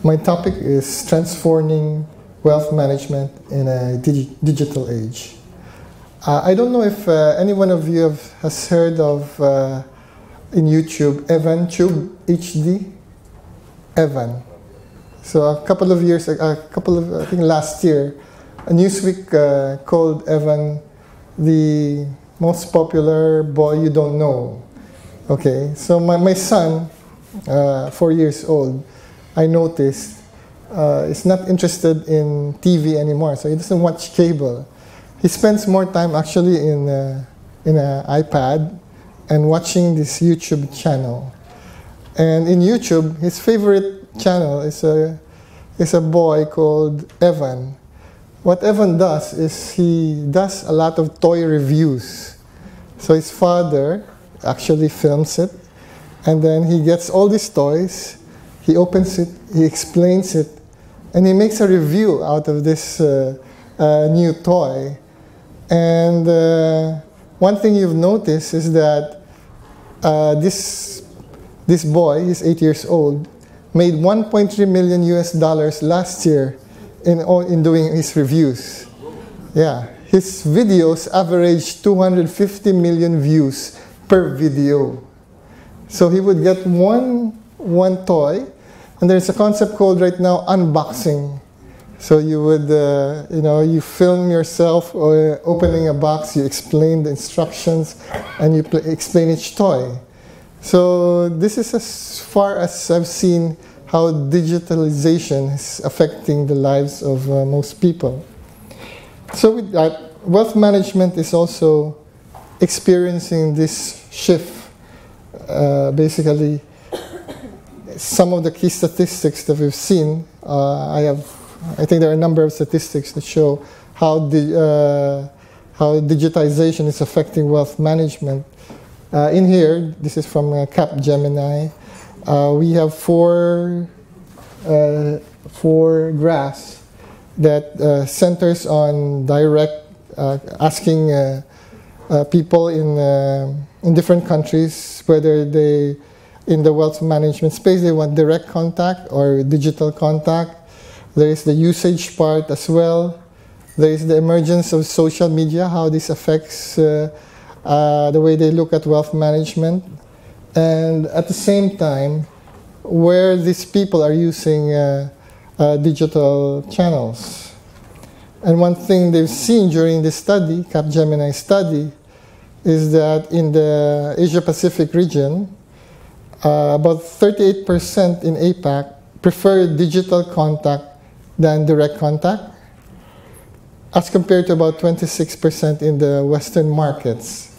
My topic is transforming wealth management in a digital age. I don't know if any one of you has heard of in YouTube Evan Tube HD. Evan. So I think last year, a Newsweek called Evan the most popular boy you don't know. Okay, so my son, 4 years old, I noticed is not interested in TV anymore, so he doesn't watch cable. He spends more time actually in an iPad and watching this YouTube channel. And in YouTube, his favorite channel is a boy called Evan. What Evan does is he does a lot of toy reviews. So his father actually films it, and then he gets all these toys, he opens it, he explains it, and he makes a review out of this new toy. And one thing you've noticed is that this boy, he's 8 years old, made $1.3 million last year in doing his reviews. Yeah, his videos average 250 million views per video. So he would get one toy, and there's a concept called right now unboxing. So you would, you film yourself opening a box, you explain the instructions, and you explain each toy. So this is as far as I've seen how digitalization is affecting the lives of most people. So with that, wealth management is also experiencing this shift. Basically, some of the key statistics that we've seen, I think there are a number of statistics that show how digitization is affecting wealth management. In here, this is from Capgemini. We have four graphs that centers on direct asking people in different countries whether they, in the wealth management space, they want direct contact or digital contact. There is the usage part as well. There is the emergence of social media, how this affects the way they look at wealth management. And at the same time, where these people are using digital channels. And one thing they've seen during this study, Capgemini study, is that in the Asia-Pacific region, about 38% in APAC prefer digital contact than direct contact, as compared to about 26% in the Western markets.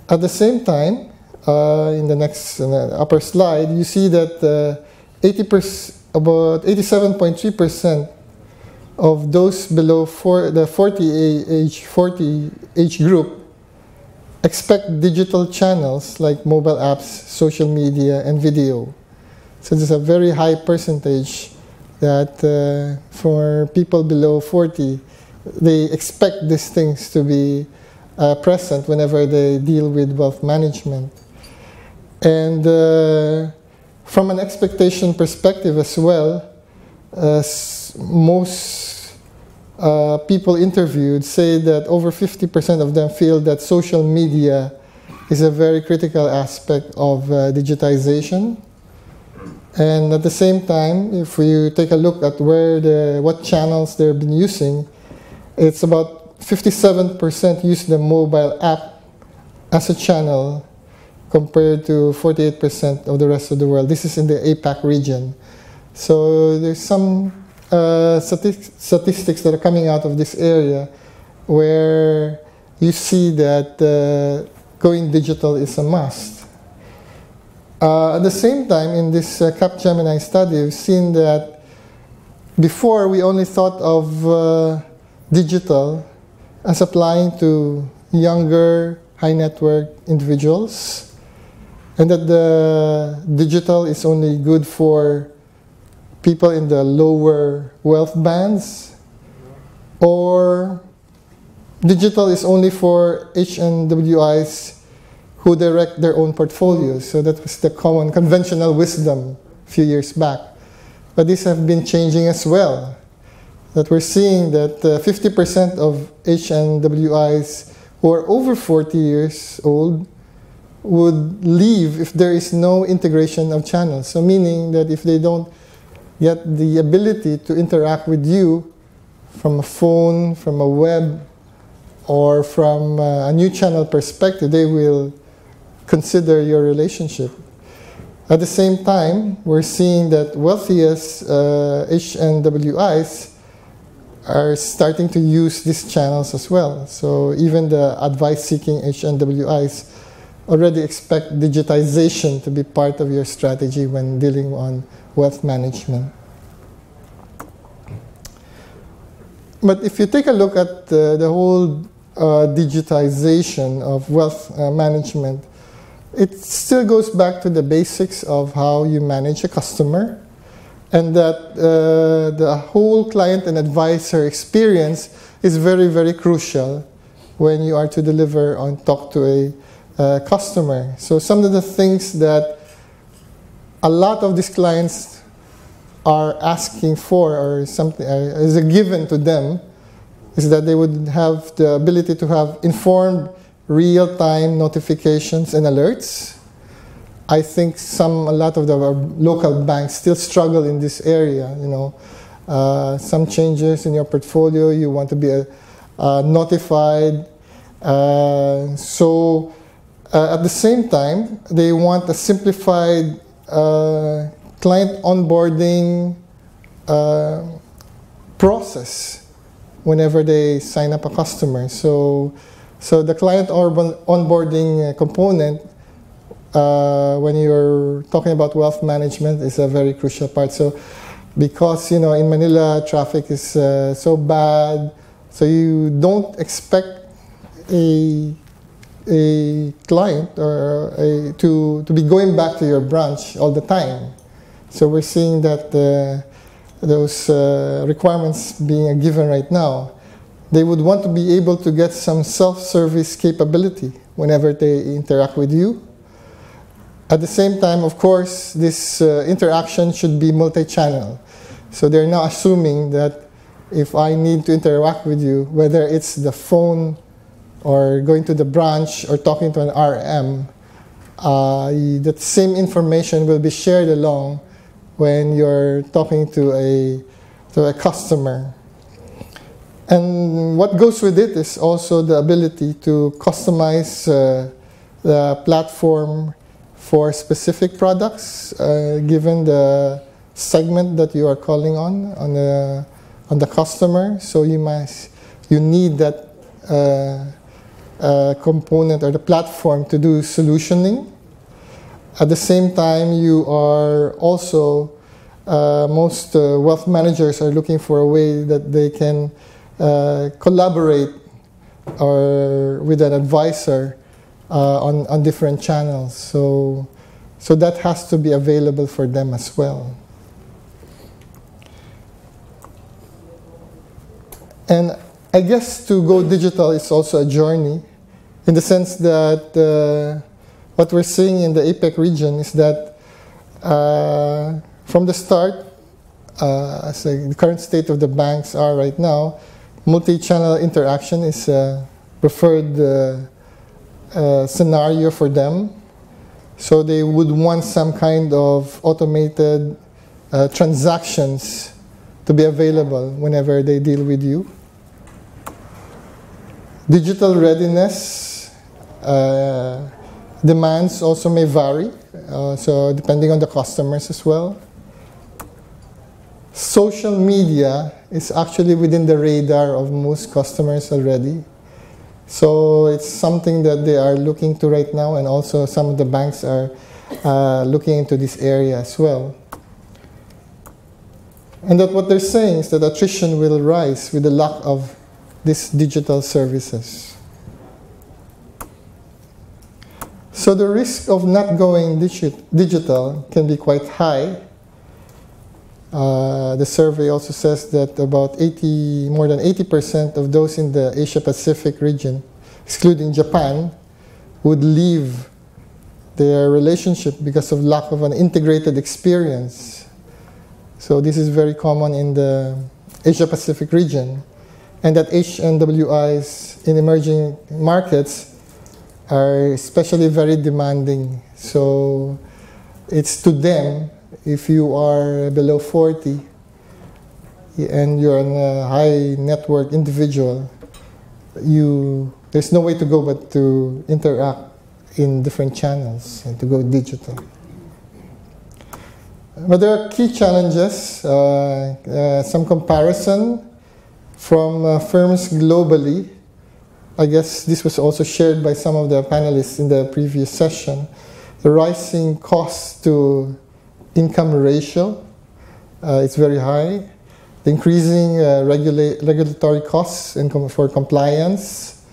At the same time, in the upper slide, you see that about 87.3% of those below the 40 age group expect digital channels like mobile apps, social media, and video. So there's a very high percentage that for people below 40, they expect these things to be present whenever they deal with wealth management. And from an expectation perspective as well, most people interviewed say that over 50% of them feel that social media is a very critical aspect of digitization. And at the same time, if we take a look at what channels they've been using, it's about 57% use the mobile app as a channel compared to 48% of the rest of the world. This is in the APAC region. So there's some statistics that are coming out of this area where you see that going digital is a must. At the same time, in this Capgemini study, we've seen that before we only thought of digital as applying to younger, high net worth individuals, and that the digital is only good for people in the lower wealth bands, or digital is only for HNWIs who direct their own portfolios. So that was the common conventional wisdom a few years back. but these have been changing as well. That we're seeing that 50% of HNWIs who are over 40 years old would leave if there is no integration of channels. So meaning that if they don't get the ability to interact with you from a phone, from a web, or from a new channel perspective, they will consider your relationship. At the same time, we're seeing that wealthiest HNWIs are starting to use these channels as well. So even the advice-seeking HNWIs already expect digitization to be part of your strategy when dealing on wealth management. But if you take a look at the whole digitization of wealth management, it still goes back to the basics of how you manage a customer, and that the whole client and advisor experience is very, very crucial when you are to deliver on talk to a customer. So some of the things that a lot of these clients are asking for, or something is a given to them, is that they would have the ability to have informed real-time notifications and alerts. I think a lot of the local banks still struggle in this area. You know, some changes in your portfolio, you want to be notified. So at the same time, they want a simplified client onboarding process whenever they sign up a customer. So the client onboarding component, when you're talking about wealth management, is a very crucial part. So because, you know, in Manila, traffic is so bad, so you don't expect a client or to be going back to your branch all the time. So we're seeing that those requirements being a given right now. They would want to be able to get some self-service capability whenever they interact with you. At the same time, of course, this interaction should be multi-channel. So they're now assuming that if I need to interact with you, whether it's the phone or going to the branch or talking to an RM, that same information will be shared along when you're talking to a customer. And what goes with it is also the ability to customize the platform for specific products, given the segment that you are calling on the customer. So you need that component or the platform to do solutioning. At the same time, you are also, most wealth managers are looking for a way that they can collaborate or with an advisor on different channels. So that has to be available for them as well. And I guess to go digital is also a journey, in the sense that what we're seeing in the APEC region is that from the start, as the current state of the banks are right now, multi-channel interaction is a preferred scenario for them. So they would want some kind of automated transactions to be available whenever they deal with you. Digital readiness demands also may vary, so depending on the customers as well. Social media is actually within the radar of most customers already. So it's something that they are looking to right now, and also some of the banks are looking into this area as well. And that what they're saying is that attrition will rise with the lack of these digital services. So the risk of not going digital can be quite high. The survey also says that more than 80% of those in the Asia-Pacific region, excluding Japan, would leave their relationship because of lack of an integrated experience. So this is very common in the Asia-Pacific region. And that HNWIs in emerging markets are especially very demanding. So it's to them, if you are below 40 and you're a high net worth individual, there's no way to go but to interact in different channels and to go digital. But there are key challenges, some comparison from firms globally. I guess this was also shared by some of the panelists in the previous session. The rising cost to income ratio, it's very high. The increasing regulatory costs for compliance.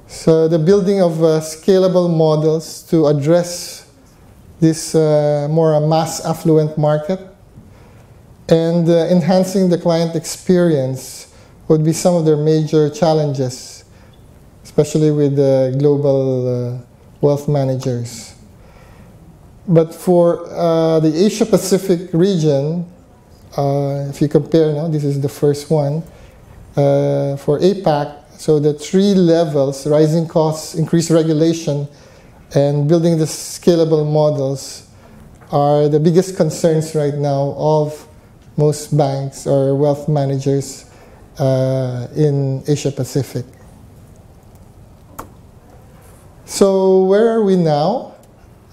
So the building of scalable models to address this more mass affluent market, and enhancing the client experience would be some of their major challenges, especially with global wealth managers. But for the Asia-Pacific region, if you compare now, this is the first one, for APAC, so the three levels, rising costs, increased regulation, and building the scalable models are the biggest concerns right now of most banks or wealth managers in Asia-Pacific. So where are we now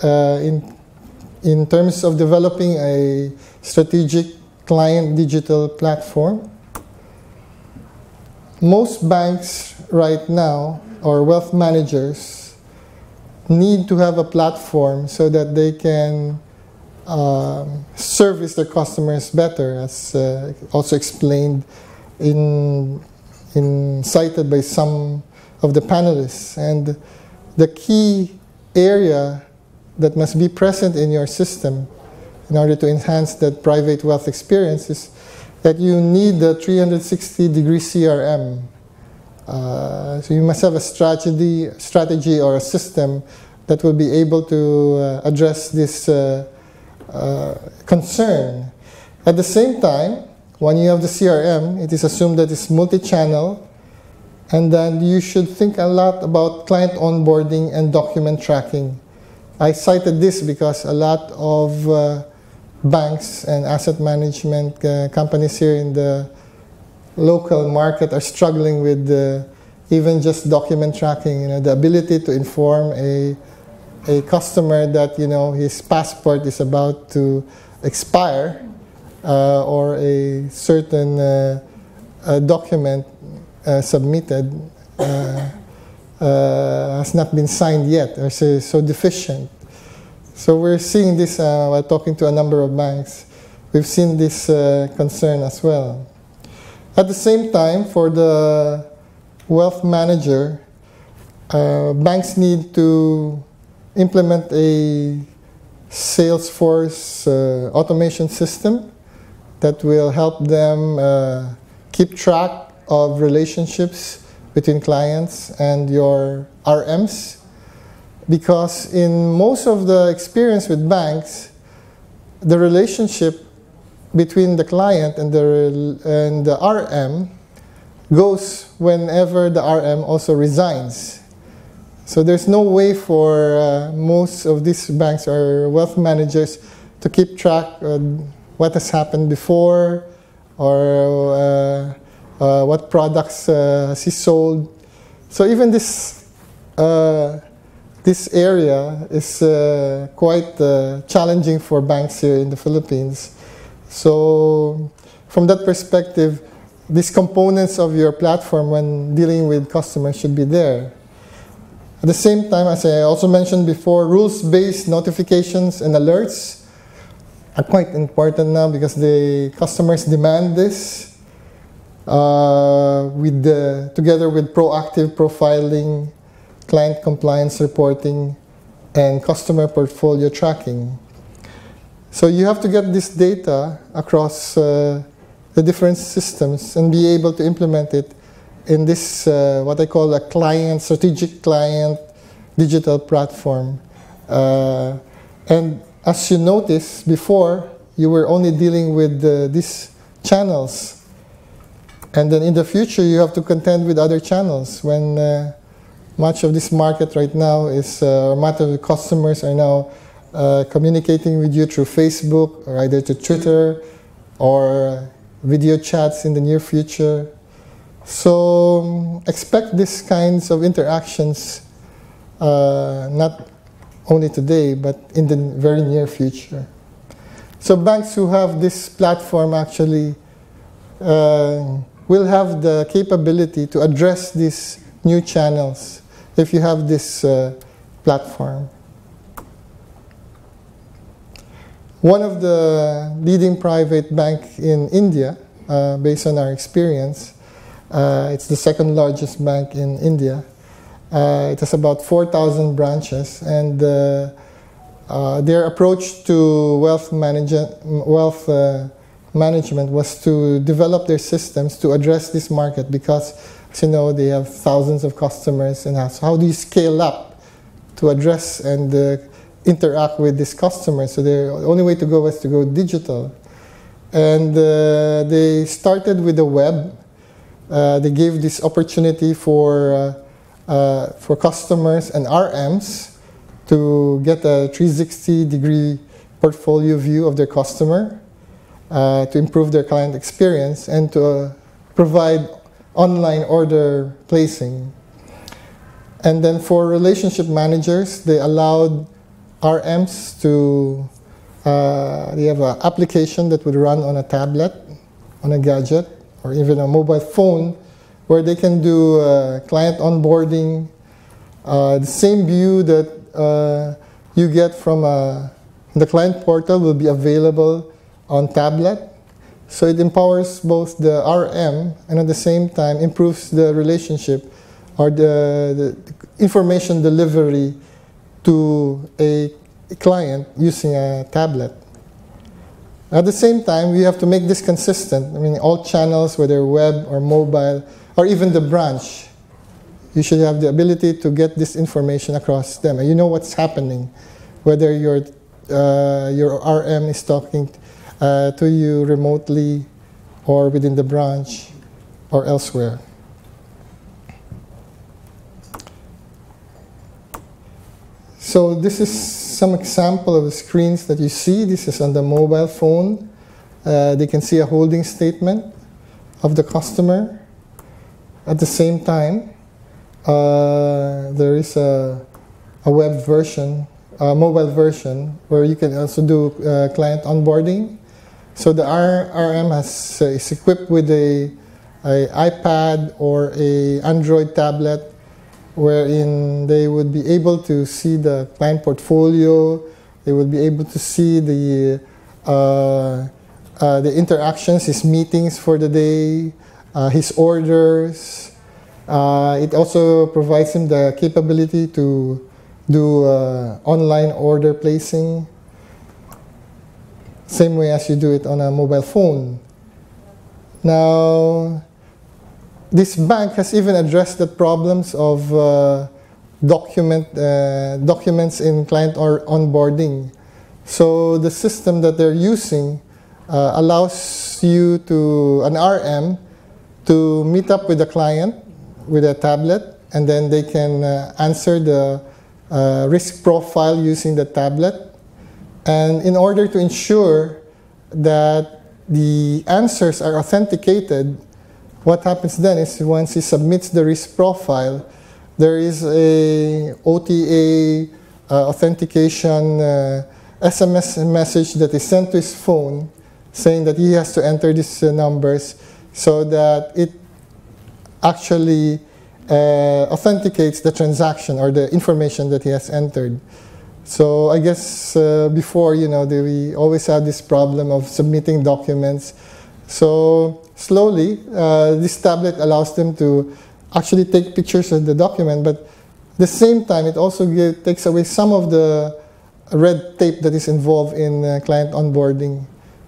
in terms of developing a strategic client digital platform? Most banks right now, or wealth managers, need to have a platform so that they can service their customers better, as also explained cited by some of the panelists. And the key area that must be present in your system in order to enhance that private wealth experience is that you need the 360-degree CRM. So you must have a strategy or a system that will be able to address this concern. At the same time, when you have the CRM, it is assumed that it's multi-channel, and then you should think a lot about client onboarding and document tracking. I cited this because a lot of banks and asset management companies here in the local market are struggling with even just document tracking. The ability to inform a customer that his passport is about to expire, or a certain document submitted has not been signed yet, or so deficient. So we're seeing this while talking to a number of banks. We've seen this concern as well. At the same time, for the wealth manager, banks need to implement a Salesforce automation system that will help them keep track of relationships between clients and your RMs. Because in most of the experience with banks, the relationship between the client and the RM goes whenever the RM also resigns. So there's no way for most of these banks or wealth managers to keep track of what has happened before, or what products has he sold. So even this area is quite challenging for banks here in the Philippines. So from that perspective, these components of your platform when dealing with customers should be there. At the same time, as I also mentioned before, rules-based notifications and alerts are quite important now because the customers demand this, together with proactive profiling, client compliance reporting, and customer portfolio tracking. So you have to get this data across the different systems and be able to implement it in this, what I call a strategic client digital platform. And as you noticed before, you were only dealing with these channels. And then in the future, you have to contend with other channels when much of this market right now is, much of the customers are now communicating with you through Facebook or either to Twitter or video chats in the near future. So expect these kinds of interactions not only today, but in the very near future. So banks who have this platform actually will have the capability to address these new channels if you have this platform. One of the leading private bank in India, based on our experience, it's the second largest bank in India. It has about 4,000 branches, and their approach to wealth management was to develop their systems to address this market because, as you know, they have thousands of customers, and how do you scale up to address and interact with these customers? So the only way to go was to go digital. And they started with the web. They gave this opportunity for customers and RMs to get a 360-degree portfolio view of their customer, to improve their client experience, and to provide online order placing. And then for relationship managers, they allowed RMs to, they have an application that would run on a tablet, on a gadget, or even a mobile phone, where they can do client onboarding. The same view that you get from the client portal will be available on tablet. So it empowers both the RM and at the same time improves the relationship or the information delivery to a client using a tablet. At the same time, we have to make this consistent. I mean, all channels, whether web or mobile, or even the branch, you should have the ability to get this information across them. And you know what's happening, whether your RM is talking to you remotely or within the branch or elsewhere. So this is some example of the screens that you see. This is on the mobile phone. They can see a holding statement of the customer. At the same time, there is a web version, a mobile version, where you can also do client onboarding. So the RM is equipped with a iPad or a Android tablet, wherein they would be able to see the client portfolio. They would be able to see the interactions, his meetings for the day, his orders. It also provides him the capability to do online order placing, same way as you do it on a mobile phone. Now, this bank has even addressed the problems of documents in client onboarding. So the system that they're using allows you to, an RM, to meet up with the client with a tablet, and then they can answer the risk profile using the tablet. And in order to ensure that the answers are authenticated, what happens then is once he submits the risk profile, there is a OTA authentication SMS message that is sent to his phone saying that he has to enter these numbers so that it actually authenticates the transaction or the information that he has entered. So I guess before, you know, we always had this problem of submitting documents. So slowly, this tablet allows them to actually take pictures of the document, but at the same time, it also takes away some of the red tape that is involved in client onboarding.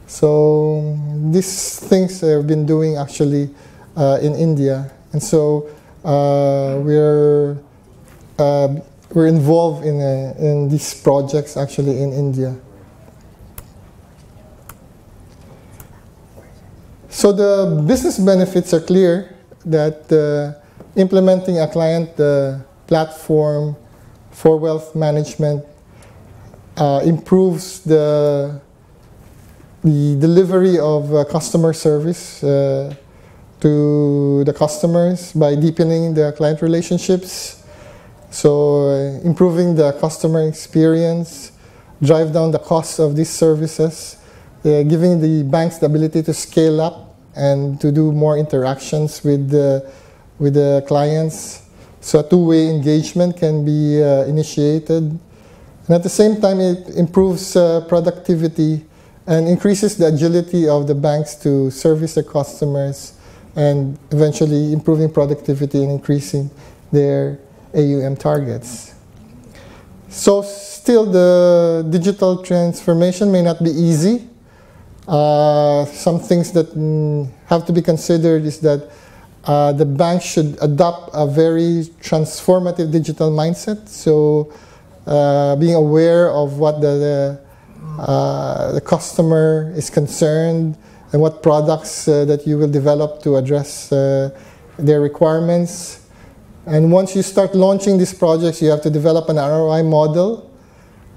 So these things have been doing actually in India, and so we're involved in these projects actually in India. So the business benefits are clear that implementing a client platform for wealth management improves the delivery of customer service to the customers by deepening the client relationships. So improving the customer experience, drive down the cost of these services, giving the banks the ability to scale up and to do more interactions with the clients. So a two-way engagement can be initiated. And at the same time, it improves productivity and increases the agility of the banks to service their customers and eventually improving productivity and increasing their AUM targets. So still, the digital transformation may not be easy. Some things that have to be considered is that the bank should adopt a very transformative digital mindset. So being aware of what the customer is concerned and what products that you will develop to address their requirements. And once you start launching these projects, you have to develop an ROI model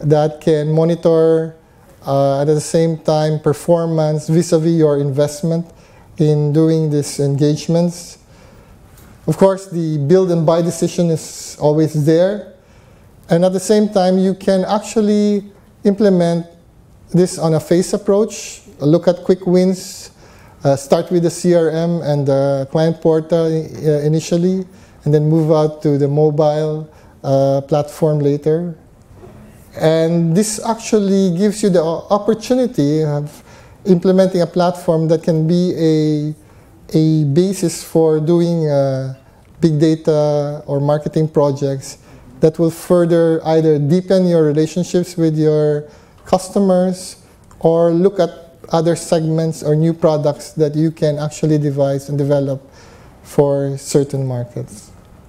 that can monitor at the same time performance vis-a-vis your investment in doing these engagements. Of course, the build and buy decision is always there. And at the same time, you can actually implement this on a phase approach. Look at quick wins. Start with the CRM and the client portal initially, and then move out to the mobile platform later. And this actually gives you the opportunity of implementing a platform that can be a basis for doing big data or marketing projects that will further either deepen your relationships with your customers or look at other segments or new products that you can actually devise and develop for certain markets.